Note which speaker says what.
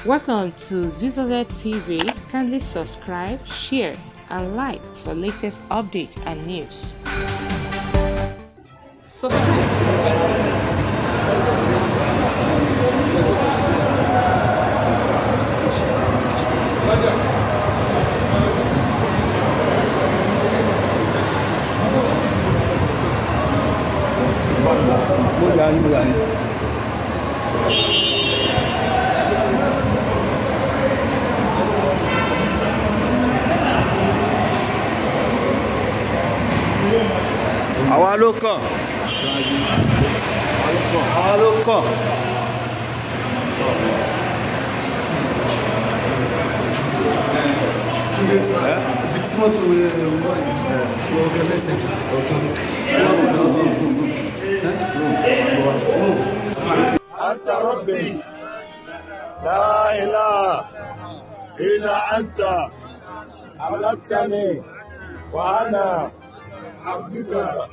Speaker 1: Welcome to Zisodel TV. Kindly subscribe, share, and like for latest updates and news. Subscribe to this channel.
Speaker 2: Àwa ló kàn. Àwa ló kàn.
Speaker 3: أنت ربي لا إله إلا أنت خلقتني وأنا عبدك.